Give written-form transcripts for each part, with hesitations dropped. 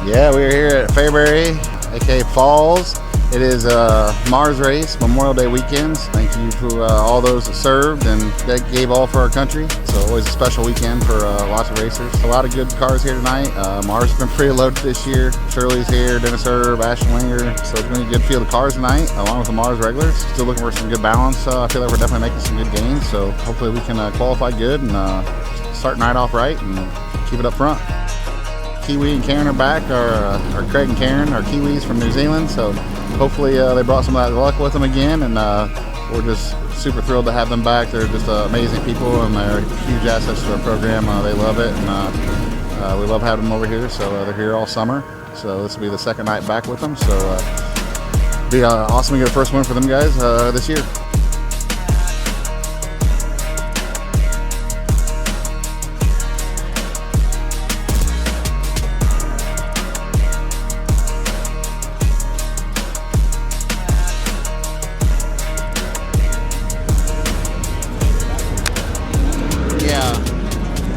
Yeah, we are here at Fairbury, aka Falls. It is Mars race, Memorial Day weekends. Thank you to all those that served and that gave all for our country. So always a special weekend for lots of racers. A lot of good cars here tonight. Mars has been pretty loaded this year. Shirley's here, Dennis Herb, Ashton Winger. So it's been a good field of cars tonight, along with the Mars regulars. Still looking for some good balance. I feel like we're definitely making some good gains. So hopefully we can qualify good and start night off right and keep it up front. Kiwi and Karen are back, or Craig and Karen are Kiwis from New Zealand, so hopefully they brought some of that luck with them again, and we're just super thrilled to have them back. They're just amazing people, and they're huge assets to our program. They love it, and we love having them over here, so they're here all summer. So this will be the second night back with them, so it'll be awesome to get a first win for them guys this year.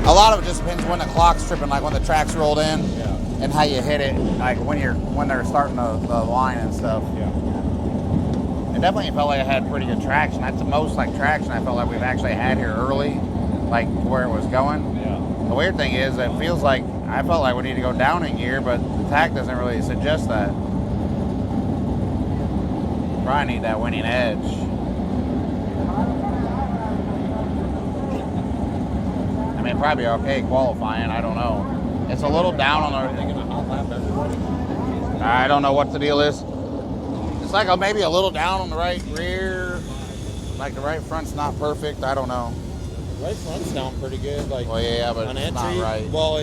A lot of it just depends when the clock's tripping, like when the track's rolled in, and how you hit it, like when they're starting the line and stuff. Yeah. It definitely felt like I had pretty good traction. That's the most like traction I felt like we've actually had here early, like where it was going. Yeah. The weird thing is, it feels like I felt like we need to go down in gear, but the tach doesn't really suggest that. Probably need that winning edge. I mean, probably okay qualifying. I don't know. It's a little down on the. I don't know what the deal is. It's like maybe a little down on the right rear. Like the right front's not perfect. I don't know. Right front's down pretty good. Like, well, yeah, but on it's entry, not right. Well,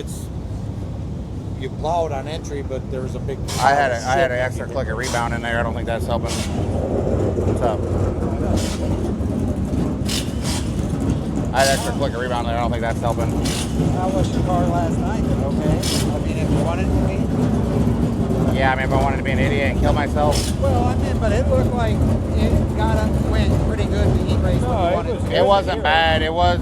you plowed on entry, but there was a big. I had an extra click of rebound in there. I don't think that's helping. What's up? I had extra click of rebound there. I don't think that's helping. How was your car last night? Okay. I mean, if you wanted to be. Yeah, I mean, if I wanted to be an idiot and kill myself. Well, I mean, but it looked like it went pretty good to heat race. It wasn't bad. It was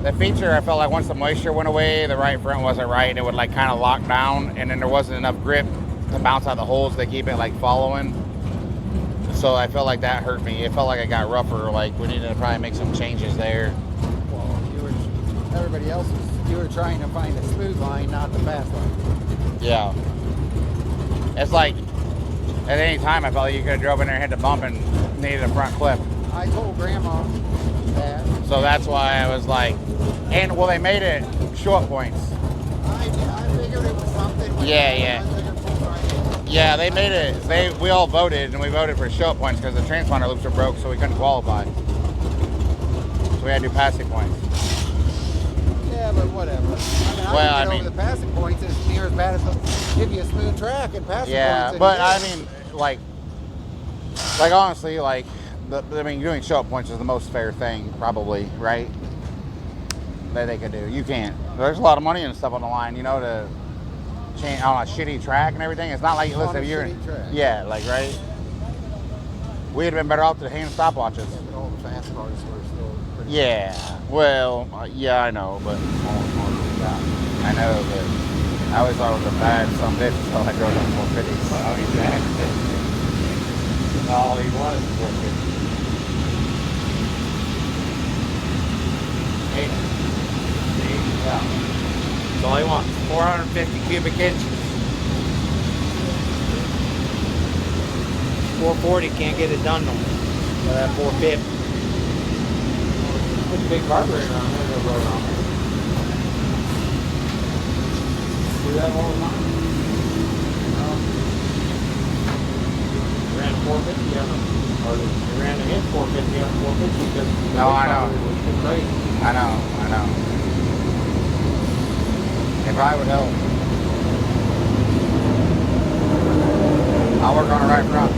the feature. I felt like once the moisture went away, the right front wasn't right, and it would like kind of lock down, and then there wasn't enough grip to bounce out the holes to keep it like following. So I felt like that hurt me. It felt like it got rougher. Like we needed to probably make some changes there. Everybody else you were trying to find a smooth line, not the fast line. Yeah. It's like at any time I felt like you could have drove in there and hit the bump and needed a front clip. I told Grandma that. So that's why I was like, and well, they made it short points. I figured it was something. Yeah. Yeah, they made it. We all voted, and we voted for short points because the transponder loops were broke, so we couldn't qualify. So we had to do passing points. Yeah, but whatever. I mean, over the passing points is near as bad as give you a smooth track and passing points. Yeah, but I mean, like honestly, like, doing show up points is the most fair thing, probably, right? That they could do. You can't. There's a lot of money and stuff on the line, you know, to change on a shitty track and everything. It's not like, listen, if you're, yeah, like, right? We'd have been better off to hand stopwatches. Yeah, but all the fast cars were still pretty. Yeah. Well, yeah, I know, but I know, but I always thought it was a bad some bitch until I drove on 450. Oh, exactly. All he was 450. Yeah. That's all he wants. 450 cubic inches. 440 can't get it done no more. So that 450. Put a big carburetor on there, they'll roll on there. Do that all the time? Ran 450 on them, or they ran against 450 on 450 because no, I know. Was too crazy. I know. It probably would help. I'll work on it right front.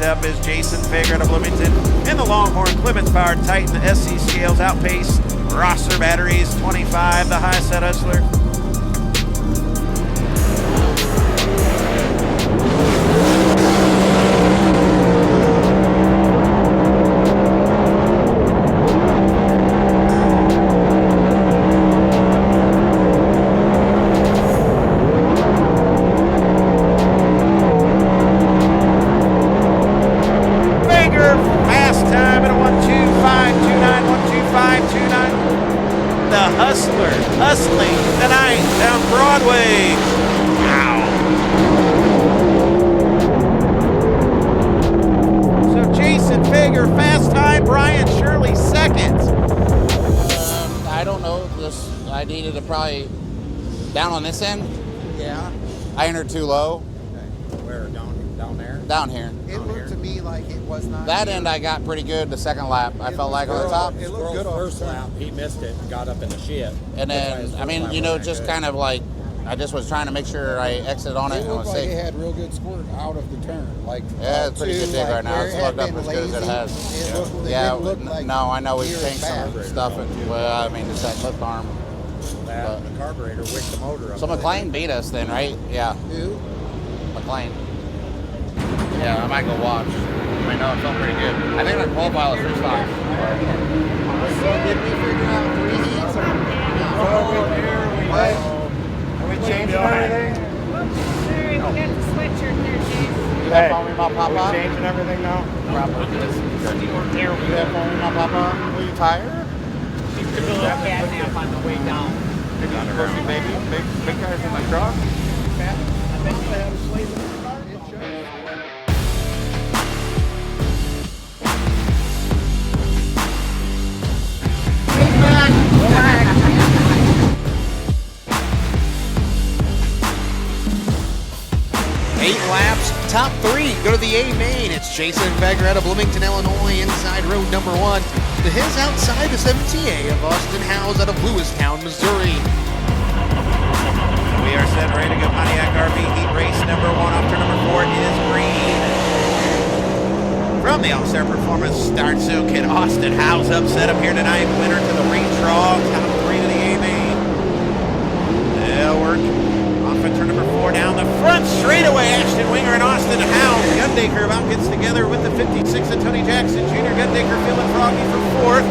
Next up is Jason Fager out of Bloomington. In the Longhorn, Clements-powered Titan SC scales outpace Rosser batteries 25, the high set Hustler. Hustling tonight down Broadway. Wow. So Jason Fager, fast time. Brian Shirley, second. I don't know. I needed to probably down on this end. Yeah. I entered too low. Okay. Where? Down there? Down here. It looked to me like it was not. That end I got pretty good the second lap. I felt like on the top. It looked good first lap. He missed it and got up in the shit. And then, I mean, you know, just kind of like, I just was trying to make sure I exited on it. It looked like it had real good squirt out of the turn. Like yeah, it's pretty good dig right now. It's looked up as good as it has. Yeah, no, I know we changed some stuff. Well, I mean, it's that lift arm. That the carburetor wicked the motor up. So McLean beat us then, right? Yeah. Who? McLean. Yeah, I might go watch. I know it felt pretty good. I think I qualify with 3 stocks. So did we figure out 3 heats? Are we changing everything? Sorry, we got the sweatshirt there, James. You have phone with my papa? Changing everything now? Probably. You have phone with my papa? Are you tired? She's a little catnap on the way down. Big guys in my truck? I bet you have a slave in the car. It shows. Eight laps, top 3 go to the A main. It's Jason Fager out of Bloomington, Illinois, inside road number 1. To his outside the 17A of Austin Howes out of Lewistown, Missouri. We are set ready to go. Pontiac RV Heat Race number 1. Off turn number 4 is green. From the Allstar Performance Start So Kid Austin Howes upset up here tonight. Winner to the redraw. Top 3 to the A main. They'll work. Off at turn number 4 down the front straightaway. Ashton Winger and Austin Howes. Gundaker about gets together with the 56 of Tony Jackson Jr. Gundaker feeling froggy for 4th.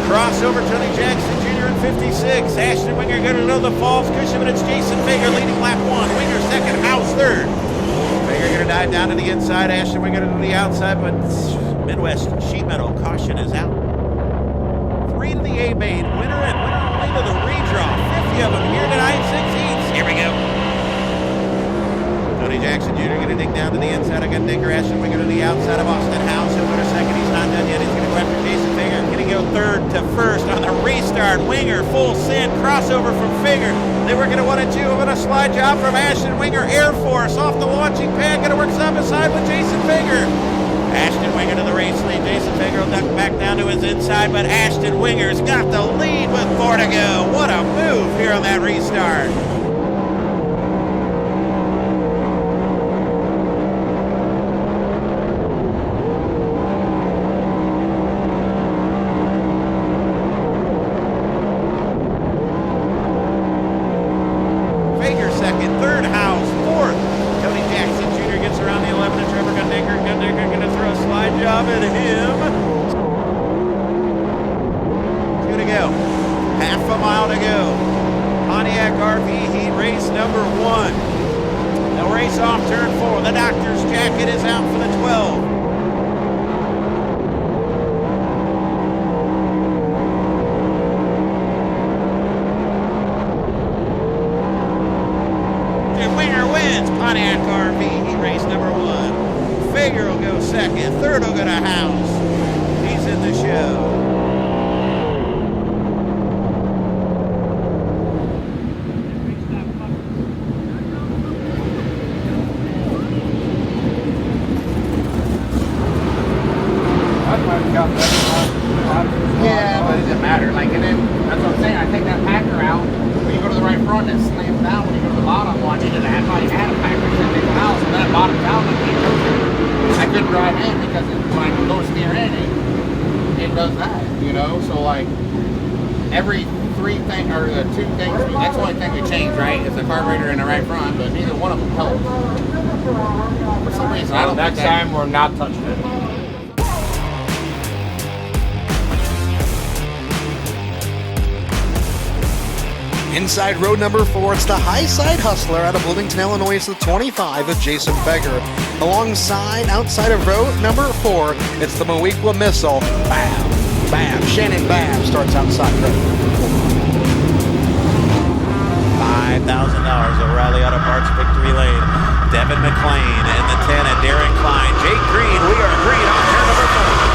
Crossover Tony Jackson Jr. in 56. Ashton Winger going to know the falls cushion, but it's Jason Fager leading lap 1. Winger second, Howes third. Fager going to dive down to the inside. Ashton Winger to the outside, but Midwest Sheet Metal caution is out. 3 to the A main. Winner and winner only to the redraw. 50 of them here tonight. 6 heats. Here we go. Tony Jackson Jr. going to dig down to the inside. I got Dicker Ashton Winger to the outside of Austin Howes. He'll go to second. He's not done yet. He's going to go after Jason Fager. Going to go third to first on the restart. Winger full send. Crossover from Fager. They were going to 1 and 2. But a slide job from Ashton Winger. Air Force off the launching pad. Going to work side by side with Jason Fager. Ashton Winger to the race lead. Jason Fager will duck back down to his inside, but Ashton Winger's got the lead with 4 to go. What a move here on that restart. Fager second, third Howes, 4th. Tony Jackson Jr. gets around the 11 and Trevor Gundaker. Gundaker going to throw a slide job at him. 2 to go. Half a mile to go. Pontiac RV Heat Race number 1. They'll race off turn 4. The doctor's jacket is out for the 12. Pontiac RV Heat Race number 1. Fager will go second. Third will go to Howes. He's in the show. Yeah, but it doesn't matter. Like, and then that's what I'm saying. I take that packer out. When you go to the right front, it slams down. When you go to the bottom one, I needed to have, I had a packer that big house, and then it bottoms out and I can't go through. I couldn't drive in because when I go steer in, it does that, you know? So like every three things, or the two things, that's the only thing we changed, right? Is the carburetor in the right front, but neither one of them helped. For some reason, I don't Next think that, time, we're not touching it. Inside road number 4, it's the High Side Hustler out of Bloomington, Illinois. It's the 25 of Jason Becker. Alongside, outside of road number 4, it's the Moequa Missile. Bam, bam, Shannon Bam starts outside road number 4. $5,000 O'Reilly Auto Parts victory lane. Devin McLean and the 10 and Darren Klein. Jake Green, we are green on turn number 4.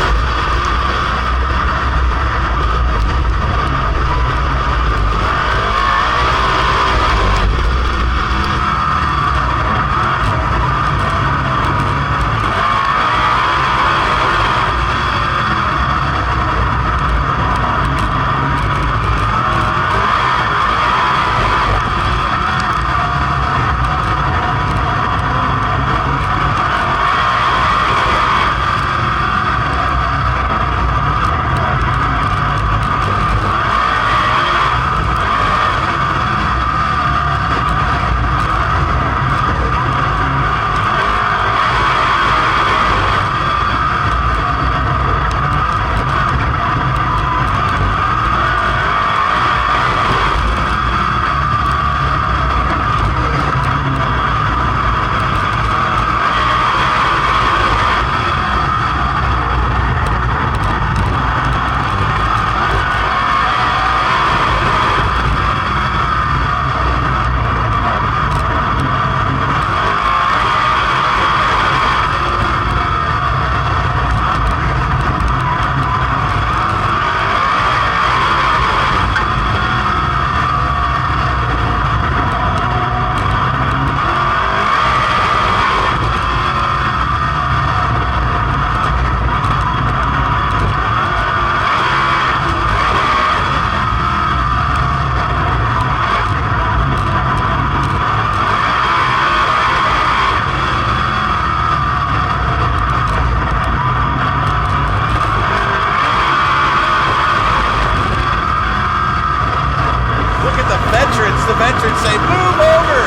Say, move over.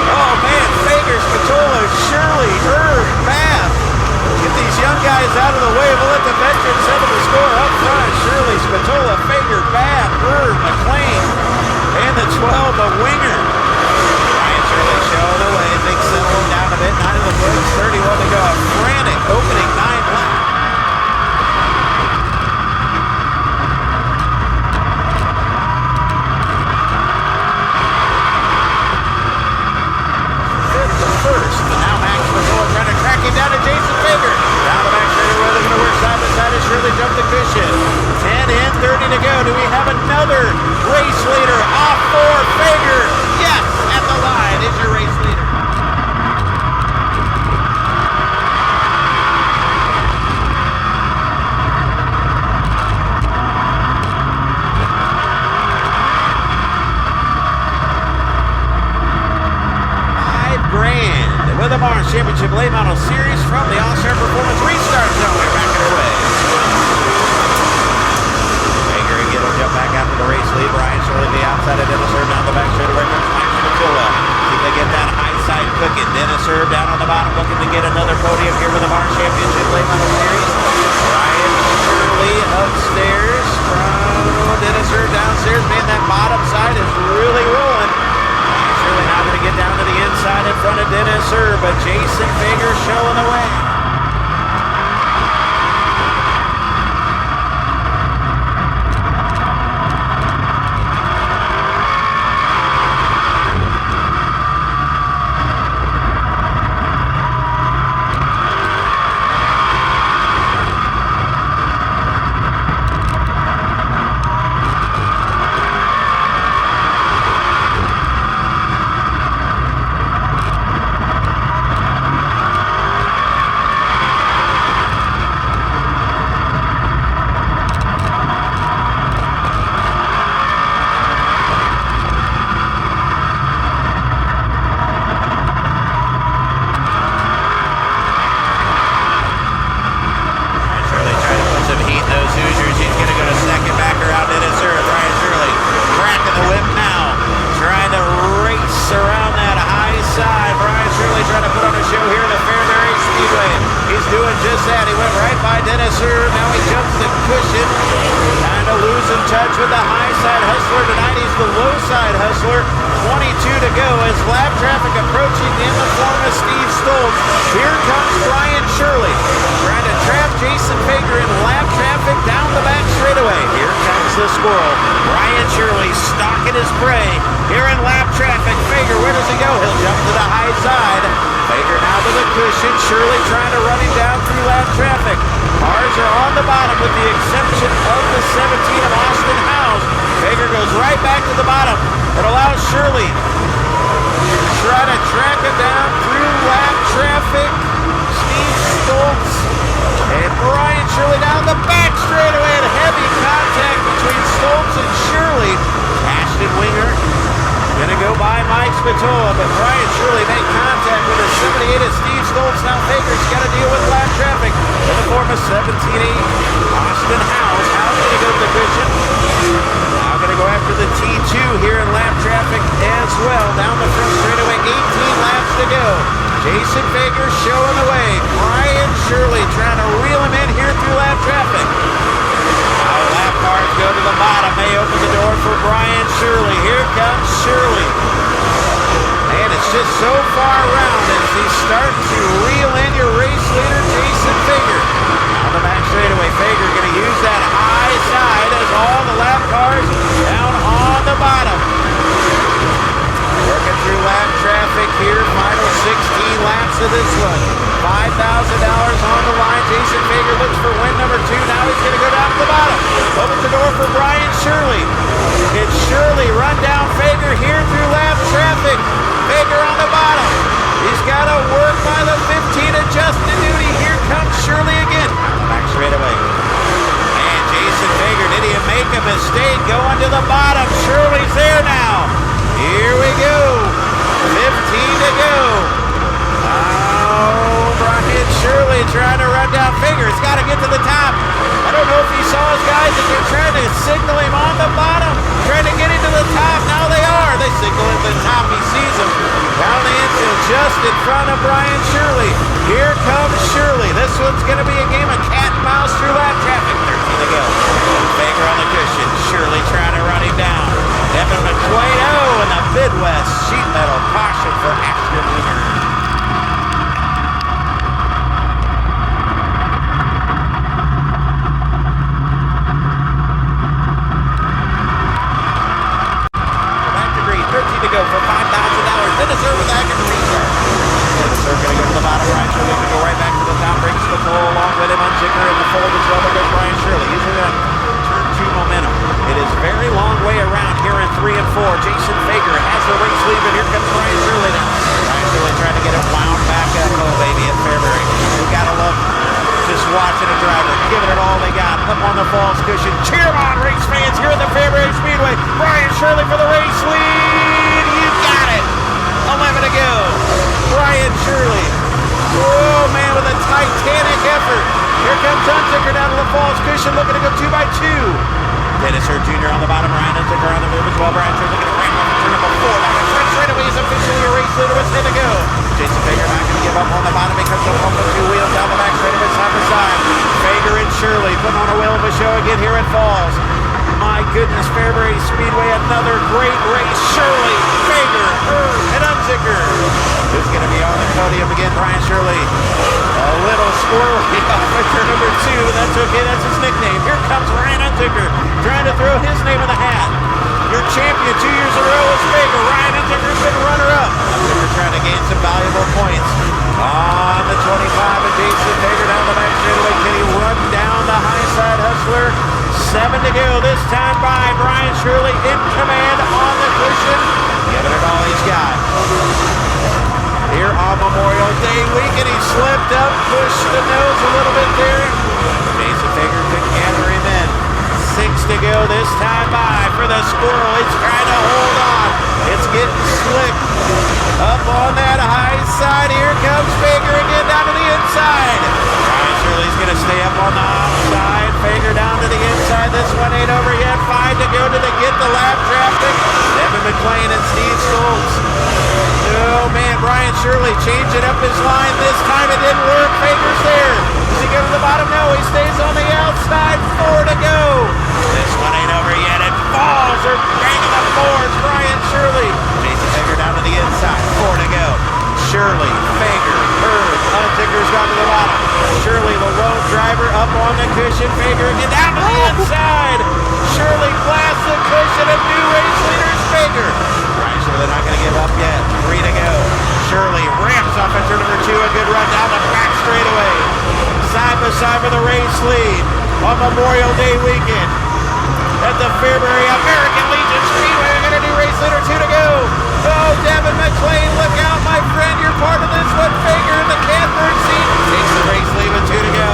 Oh man, Fagers, Patola, Shirley, Herb, Bath. Get these young guys out of the way. We'll let the veterans settle the score up front. Shirley, Spatola, Fager, Bath, Herb, McLean, and the 12, the winger. Ryan Shirley showing the way. Things settling down a bit. 9 in the books, 31 to go. A frantic opening 9 lap. First, and now Max Mazola trying to track him down to Jason Fager. Down the back straightaway, they're going to work side by side as Shirley jumped the cushion. 10 in, 30 to go. Do we have another race leader off for Fager? Yes, at the line is your race leader. With the Mars Championship Late Model Series from the Allstar Performance Restart Zone. We're back in our way. Fager again will jump back out to the race lead. Ryan Shirley the outside of Dennis Herb down the back straightaway. Max Matula. See if they get that high side cooking. Dennis Herb down on the bottom looking to get another podium here with the Mars Championship Late Model Series. Ryan Shirley upstairs from Dennis Herb downstairs. Man, that bottom side is really rolling. Shirley now going to get down to the inside in front of Dennis Herb, but Jason Fager showing the way. show here in the Fairbury Speedway. He's doing just that. He went right by Denniser. Now he jumps the cushion. Kind of losing touch with the high side hustler tonight. He's the low side hustler. 22 to go as lap traffic approaching in the form of Steve Stoltz. Here comes Brian Shirley trying to trap Jason Fager in lap traffic down the back straightaway. Here comes the Squirrel. Brian Shirley stalking his prey. Here in lap traffic, Fager, where does he go? He'll jump to the high side. Fager now to the cushion. Shirley trying to run him down through lap traffic. Cars are on the bottom with the exception of the 17 of Austin Howes. Fager goes right back to the bottom. It allows Shirley to try to track him down through lap traffic. Steve Stoltz and Brian Shirley down the back straightaway and heavy contact between Stoltz and Shirley. Ashton Winger gonna go by Mike Spatola, but Brian Shirley made contact with a 78 of Steve Stoltz. Now Fager's got to deal with lap traffic in the form of 17-8. Austin Howes. Howes gonna go to the cushion. Now gonna go after the T2 here in lap traffic as well. Down the front straightaway, 18 laps to go. Jason Fager showing the way. Brian Shirley trying to reel him in here through lap traffic. Now lap cars go to the bottom. They open the door for Brian Shirley. Here comes Shirley. Man, it's just so far around as he's starting to reel in your race leader, Jason Fager. On the back straightaway, Fager going to use that high side as all the lap cars down on the bottom. Working through lap traffic here, final 16 laps of this one. $5,000 on the line. Jason Fager looks for win number 2. Now he's going to go down to the bottom. Opens the door for Brian Shirley. It's Shirley run down Fager here through lap traffic. Fager on the bottom. He's got to work by the 15 of Justin Duty. Here comes Shirley again. Back straight away. And Jason Fager, did he make a mistake going to the bottom? Shirley's there now. Here we go. 15 to go. Oh, Brian Shirley trying to run down Fager. He's got to get to the top. I don't know if he saw his guys that they're trying to signal him on the bottom, trying to get into the top. Now they are. They signal at the top. He sees him down the infield just in front of Brian Shirley. Here comes Shirley. This one's going to be a game of cat and mouse through lap traffic. 13 to go. Fager on the cushion. Shirley trying to run him down. Evan McQuaid, and the Midwest sheet metal caution for Ashton Winger. Back to green, 13 to go for $5,000. Denniser with that restart. Denniser going to go to the bottom. Brian Shirley going to go right back to the top. Brings the pole along with him on Zicker in the fold as well. There goes Brian Shirley. Using that turn 2 momentum. It is a very long way around here in 3 and 4. Jason Fager has the race lead, but here comes Brian Shirley now. Brian Shirley trying to get it wound back up. Oh, baby, at Fairbury. You gotta love just watching a driver, giving it all they got. Up on the falls cushion. Cheer on, race fans, here at the Fairbury Speedway. Brian Shirley for the race lead. You got it. 11 to go. Brian Shirley. Oh, man, with a titanic effort. Here comes Unzicker down to the falls cushion, looking to go 2 by 2. Denniser Jr. on the bottom, Ryan Unzicker on the move as well. Brian Shirley going to ramp up turn number 4. Now the front straightaway is officially a race leader with 10 to go. Jason Fager not going to give up on the bottom because they'll pump the 2 wheels down the back straightaway side by side. Fager and Shirley putting on a whale of a show again here at Falls. My goodness, Fairbury Speedway, another great race. Shirley, Fager, and Unzicker. Who's going to be on the podium again? Brian Shirley. A little squirrely off of turn number 2, but that's okay, that's his nickname. Here comes Ryan Unzicker, trying to throw his name in the hat. Your champion 2 years in a row is Fager. Ryan Unzicker's been runner-up. Unzicker trying to gain some valuable points. On the 25, and Jason Fager down the back straightaway. Can he run down the high side hustler? 7 to go, this time by Brian Shirley in command on the cushion. Giving it all he's got. Here on Memorial Day weekend, he slipped up, pushed the nose a little bit there. Jason Fager couldn't gather him in. 6 to go, this time by for the Squirrel. It's trying to hold on. It's getting slick. Up on that high side, here comes Fager again down to the inside. Brian Shirley's going to stay up on the outside. Fager down to the inside. This one ain't over yet. 5 to go to get the lap traffic. Devin McLean and Steve Stoltz. Oh man, Brian Shirley changing up his line. This time it didn't work. Fager's there. Does he go to the bottom? No, he stays on the outside. 4 to go. This one ain't over yet. It falls or banging the boards. Brian Shirley. Jason Fager down to the inside. 4 to go. Shirley, Fager, Bird, Unticker's gone to the bottom. Shirley, the lone driver, up on the cushion. Fager again down to the inside. Shirley blasts the cushion of new race leaders. Fager. Brian Shirley not going to give up yet. 3 to go. Shirley ramps off at turn number 2. A good run down the back straightaway. Side by side for the race lead on Memorial Day weekend at the Fairbury American Legion Speedway. We're going to do race leader 2 to go. Oh, Devin McLean, look out, my friend. You're part of this one. Fager in the catbird seat. Takes the race lead with 2 to go.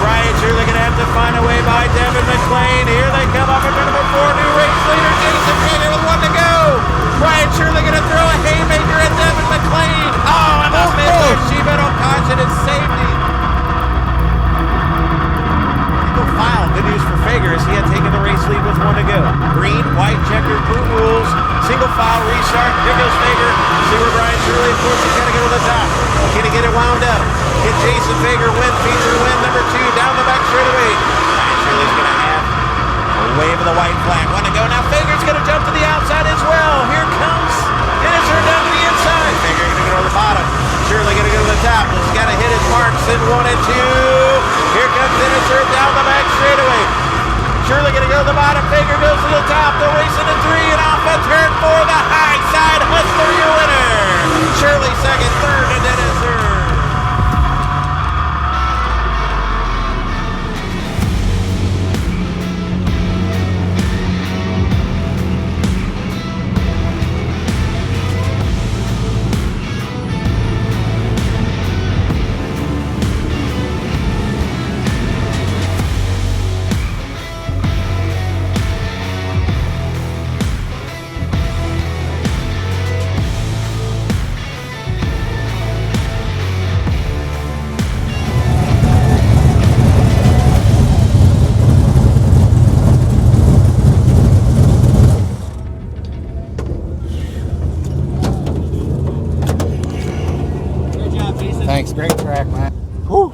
Brian Shirley going to have to find a way by Devin McLean. Here they come off at turn number 4. New race leader Jason Fager with 1 to go. Brian Shirley going to throw a haymaker at Devin McLean. Oh, and the mid she battle caution and safety. File. Good news for Fager as he had taken the race lead with 1 to go. Green, white, checkered, blue rules. Single file, restart. Here goes Fager. See where Brian Shirley, of course, he's got to go to the top. Can he get it wound up? Can Jason Fager win? Feature win number 2 down the back straightaway. Brian Shirley's going to have a wave of the white flag. 1 to go. Now Fager's going to jump to the outside as well. Here comes Dennisher down to the inside. Fager going to go to the bottom. Shirley going to go to the top. He's got to hit his marks in 1 and 2. Here comes Dennisher down the back straightaway. Shirley going to go to the bottom. Fager goes to the top. They're racing to 3 and off at turn 4. The high side hustler, your winner. Shirley second, third to Dennisher. Thanks, great track, man. Whew.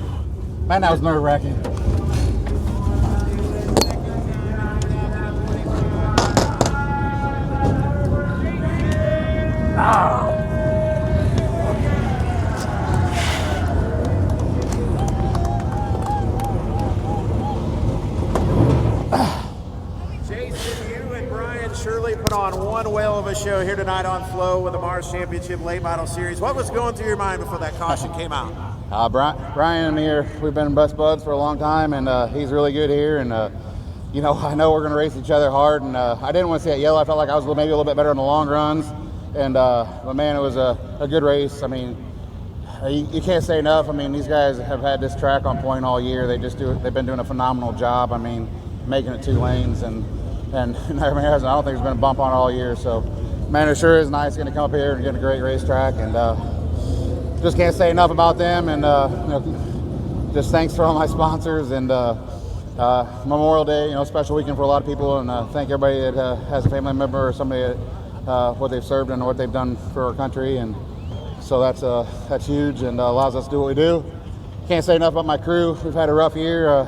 Man, that was nerve-wracking. Jason, you and Brian Shirley put on one whale of a show here tonight on Flow with the Mars Championship Late Model Series. What was going through your mind before that caution came out? Brian and me we've been best buds for a long time, and he's really good here. And you know, I know we're going to race each other hard, and I didn't want to see that yellow. I felt like I was maybe a little bit better on the long runs, and but man, it was a good race. I mean, you can't say enough. I mean, these guys have had this track on point all year. They've been doing a phenomenal job. I mean, making it 2 lanes, and I don't think there's been a bump on it all year. So, man, it sure is nice getting to come up here and get a great racetrack, and just can't say enough about them. And you know, just thanks for all my sponsors, and Memorial Day, you know, special weekend for a lot of people, and thank everybody that has a family member or somebody that what they've served and what they've done for our country. And so that's huge, and allows us to do what we do. Can't say enough about my crew. We've had a rough year.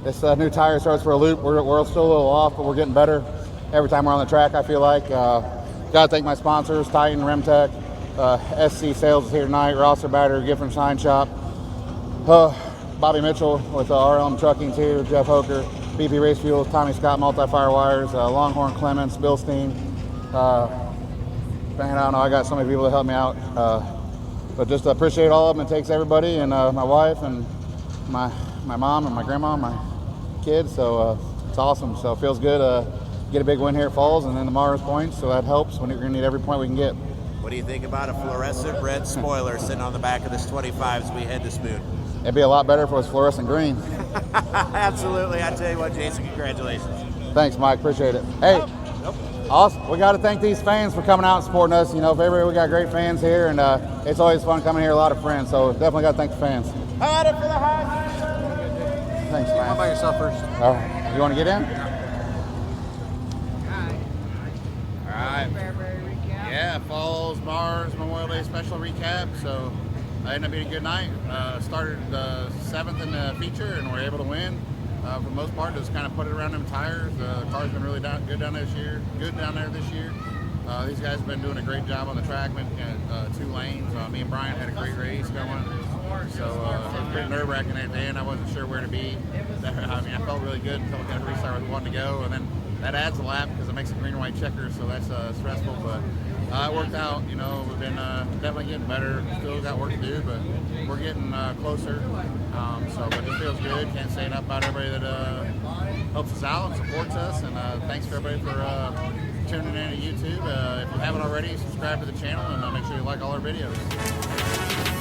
This new tire starts for a loop. We're still a little off, but we're getting better every time we're on the track, I feel like. Gotta thank my sponsors, Titan, Remtek, SC Sales is here tonight, Rosser Battery, Griffin Signs Shop, Bobby Mitchell with RLM Trucking too, Jeff Hoker, BP Race Fuels, Tommy Scott, Multi-Fire Wires, Longhorn Clements, Bilstein. Man, I don't know, I got so many people that help me out. But just appreciate all of them. It takes everybody, and my wife and my mom and my grandma and my kids. So it's awesome. So it feels good. Get a big win here at Falls, and then tomorrow's points. So that helps. We're going to need every point we can get. What do you think about a fluorescent red spoiler sitting on the back of this 25 as we head to Spoon? It'd be a lot better if it was fluorescent green. Absolutely. I tell you what, Jason, congratulations. Thanks, Mike. Appreciate it. Hey, awesome. We got to thank these fans for coming out and supporting us. You know, Fairbury, we got great fans here, and it's always fun coming here. A lot of friends, so definitely got to thank the fans. Hot it for the high. Thanks, man. How about yourself first? All right. You want to get in? All right. Fairbury recap. Yeah, Falls, Mars, Memorial Day special recap. So I ended up being a good night. Started 7th in the feature and were able to win. For the most part, just kind of put it around them tires. The car's been really good down there this year. These guys have been doing a great job on the track, making 2 lanes. Me and Brian had a great race going. So it was pretty nerve-wracking at the end. I wasn't sure where to be. I felt really good until we got a restart with 1 to go, and then that adds a lap because it makes a green and white checker, so that's stressful. But it worked out. You know, we've been definitely getting better. Still got work to do, but we're getting closer. But it feels good. Can't say enough about everybody that helps us out and supports us. And thanks for everybody for tuning in to YouTube. If you haven't already, subscribe to the channel and make sure you like all our videos.